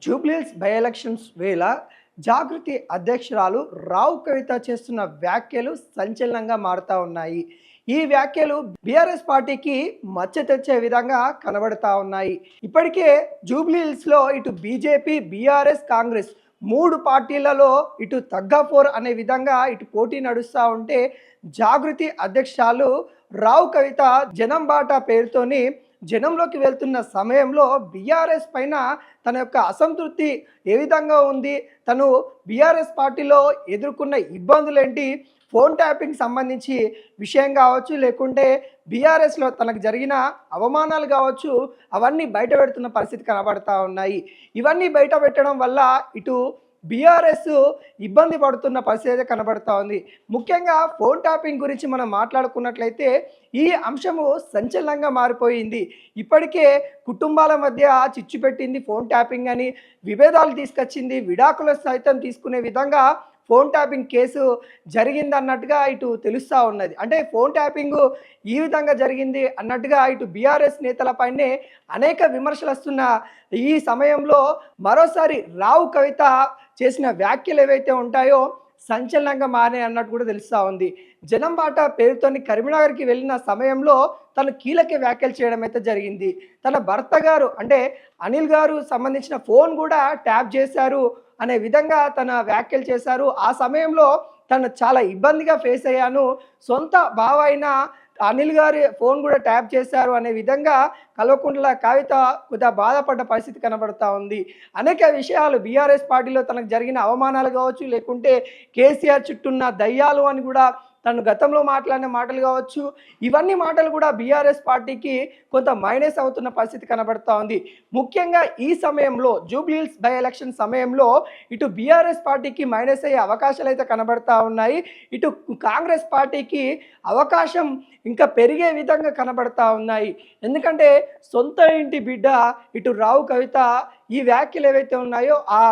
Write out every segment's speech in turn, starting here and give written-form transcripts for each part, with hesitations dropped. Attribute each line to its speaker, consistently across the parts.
Speaker 1: Jubilee Hills by elections వేళ జాగృతి అధ్యక్షురాలు రావు కవిత చేస్తున్న వ్యాఖ్యలు సంచలనంగా మారుతా ఉన్నాయి. ఈ వ్యాఖ్యలు బీఆర్ఎస్ పార్టీకి మచ్చ తెచ్చే విధంగా కనబడతా ఉన్నాయి. ఇప్పటికే జూబ్లీహిల్స్లో ఇటు బీజేపీ, బీఆర్ఎస్, కాంగ్రెస్ మూడు పార్టీలలో ఇటు తగ్గాఫోర్ అనే విధంగా ఇటు పోటీ నడుస్తూ ఉంటే జాగృతి అధ్యక్షురాలు రావు కవిత జనం బాట పేరుతోని జనంలోకి వెళ్తున్న సమయంలో బీఆర్ఎస్ పైన తన యొక్క అసంతృప్తి ఏ విధంగా ఉంది, తను బీఆర్ఎస్ పార్టీలో ఎదుర్కొన్న ఇబ్బందులు ఏంటి, ఫోన్ ట్యాపింగ్ సంబంధించి విషయం కావచ్చు, లేకుంటే బీఆర్ఎస్లో తనకు జరిగిన అవమానాలు కావచ్చు, అవన్నీ బయట పెడుతున్న పరిస్థితి కనబడతా ఉన్నాయి. ఇవన్నీ బయట పెట్టడం వల్ల ఇటు బీఆర్ఎస్ ఇబ్బంది పడుతున్న పరిస్థితి కనబడతా ఉంది. ముఖ్యంగా ఫోన్ ట్యాపింగ్ గురించి మనం మాట్లాడుకున్నట్లయితే ఈ అంశము సంచలనంగా మారిపోయింది. ఇప్పటికే కుటుంబాల మధ్య చిచ్చు పెట్టింది ఫోన్ ట్యాపింగ్ అని, విభేదాలు తీసుకొచ్చింది, విడాకుల సైతం తీసుకునే విధంగా ఫోన్ ట్యాపింగ్ కేసు జరిగిందన్నట్టుగా ఇటు తెలుస్తూ ఉన్నది. అంటే ఫోన్ ట్యాపింగ్ ఈ విధంగా జరిగింది అన్నట్టుగా ఇటు బీఆర్ఎస్ నేతలపైనే అనేక విమర్శలు వస్తున్న ఈ సమయంలో మరోసారి రావు కవిత చేసిన వ్యాఖ్యలు ఏవైతే ఉంటాయో సంచలనంగా మారే అన్నట్టు కూడా తెలుస్తూ ఉంది. జనం బాట పేరుతోని కరీంనగర్కి వెళ్ళిన సమయంలో తను కీలక వ్యాఖ్యలు చేయడం అయితే జరిగింది. తన భర్త గారు అంటే అనిల్ గారు సంబంధించిన ఫోన్ కూడా ట్యాప్ చేశారు అనే విధంగా తన వ్యాఖ్యలు చేశారు. ఆ సమయంలో తను చాలా ఇబ్బందిగా ఫేస్ అయ్యాను, సొంత బావ అయిన అనిల్ గారి ఫోన్ కూడా ట్యాప్ చేశారు అనే విధంగా కల్వకుంట్ల కవిత కొద్దిగా బాధపడ్డ పరిస్థితి కనబడతా ఉంది. అనేక విషయాలు బీఆర్ఎస్ పార్టీలో తనకు జరిగిన అవమానాలు కావచ్చు, లేకుంటే కేసీఆర్ చుట్టూన్న దయ్యాలు అని కూడా తను గతంలో మాట్లాడిన మాటలు కావచ్చు, ఇవన్నీ మాటలు కూడా బీఆర్ఎస్ పార్టీకి కొంత మైనస్ అవుతున్న పరిస్థితి కనబడతా ఉంది. ముఖ్యంగా ఈ సమయంలో జూబ్లీహిల్స్ బై ఎలక్షన్ సమయంలో ఇటు బీఆర్ఎస్ పార్టీకి మైనస్ అయ్యే అవకాశాలు అయితే కనబడతా ఉన్నాయి. ఇటు కాంగ్రెస్ పార్టీకి అవకాశం ఇంకా పెరిగే విధంగా కనబడతా ఉన్నాయి. ఎందుకంటే సొంత ఇంటి బిడ్డ ఇటు రావు కవిత ఈ వ్యాఖ్యలు ఏవైతే ఉన్నాయో ఆ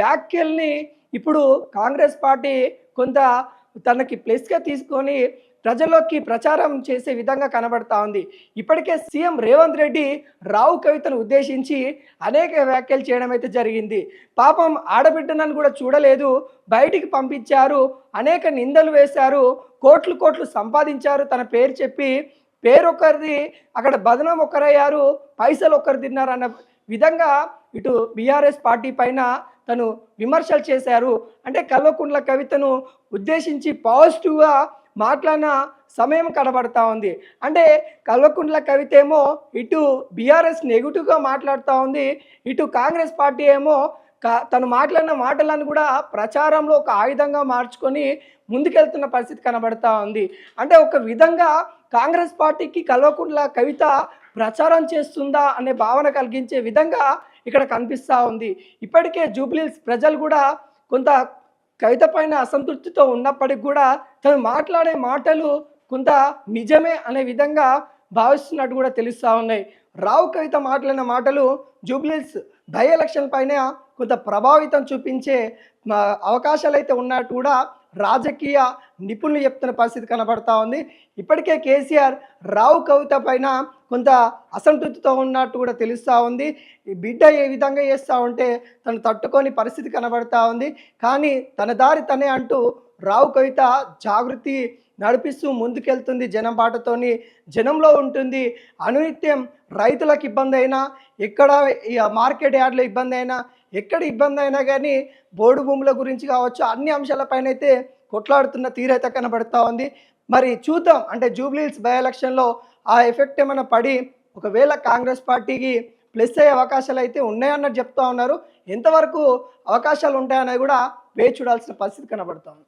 Speaker 1: వ్యాఖ్యల్ని ఇప్పుడు కాంగ్రెస్ పార్టీ కొంత తనకి ప్లస్గా తీసుకొని ప్రజల్లోకి ప్రచారం చేసే విధంగా కనబడతా ఉంది. ఇప్పటికే సీఎం రేవంత్ రెడ్డి రావు కవితను ఉద్దేశించి అనేక వ్యాఖ్యలు చేయడం అయితే జరిగింది. పాపం ఆడబిడ్డనని కూడా చూడలేదు, బయటికి పంపించారు, అనేక నిందలు వేశారు, కోట్లు కోట్లు సంపాదించారు తన పేరు చెప్పి, పేరు ఒకరిది అక్కడ బదనం ఒకరయ్యారు, పైసలు ఒకరు తిన్నారన్న విధంగా ఇటు బీఆర్ఎస్ పార్టీ పైన తను విమర్శలు చేశారు. అంటే కల్వకుంట్ల కవితను ఉద్దేశించి పాజిటివ్గా మాట్లాడిన సమయం కనబడతా ఉంది. అంటే కల్వకుంట్ల కవిత ఏమో ఇటు బీఆర్ఎస్ నెగిటివ్గా మాట్లాడుతూ ఉంది, ఇటు కాంగ్రెస్ పార్టీ ఏమో తను మాట్లాడిన మాటలను కూడా ప్రచారంలో ఒక ఆయుధంగా మార్చుకొని ముందుకెళ్తున్న పరిస్థితి కనబడతా ఉంది. అంటే ఒక విధంగా కాంగ్రెస్ పార్టీకి కల్వకుంట్ల కవిత ప్రచారం చేస్తుందా అనే భావన కలిగించే విధంగా ఇక్కడ కనిపిస్తూ ఉంది. ఇప్పటికే జూబ్లీహిల్స్ ప్రజలు కూడా కొంత కవిత పైన అసంతృప్తితో ఉన్నప్పటికి కూడా తను మాట్లాడే మాటలు కొంత నిజమే అనే విధంగా భావిస్తున్నట్టు కూడా తెలుస్తూ ఉన్నాయి. రావు కవిత మాట్లాడిన మాటలు జూబ్లీహిల్స్ బై ఎలక్షన్ పైన కొంత ప్రభావితం చూపించే అవకాశాలు అయితే ఉన్నట్టు కూడా రాజకీయ నిపుణులు చెప్తున్న పరిస్థితి కనబడతా ఉంది. ఇప్పటికే కేసీఆర్ రావు కవిత పైన కొంత అసంతృప్తితో ఉన్నట్టు కూడా తెలుస్తూ ఉంది. ఈ బిడ్డ ఏ విధంగా చేస్తూ ఉంటే తను తట్టుకొని పరిస్థితి కనబడతా ఉంది. కానీ తన దారి తనే అంటూ రావు కవిత జాగృతి నడిపిస్తూ ముందుకెళ్తుంది, జనం బాటతోని జనంలో ఉంటుంది. అనునిత్యం రైతులకు ఇబ్బంది అయినా, ఎక్కడ మార్కెట్ యార్డ్లో ఇబ్బంది అయినా, ఎక్కడ ఇబ్బంది అయినా కానీ బోర్డు భూముల గురించి కావచ్చు, అన్ని అంశాలపైన అయితే కొట్లాడుతున్న తీరైతే కనబడతా ఉంది. మరి చూద్దాం, అంటే జూబ్లీహిల్స్ బై ఎలక్షన్లో ఆ ఎఫెక్ట్ ఏమైనా పడి ఒకవేళ కాంగ్రెస్ పార్టీకి ప్లస్ అయ్యే అవకాశాలు అయితే ఉన్నాయన్నట్టు చెప్తా ఉన్నారు. ఎంతవరకు అవకాశాలు ఉంటాయన్నది కూడా వేచి చూడాల్సిన పరిస్థితి కనబడతా ఉంది.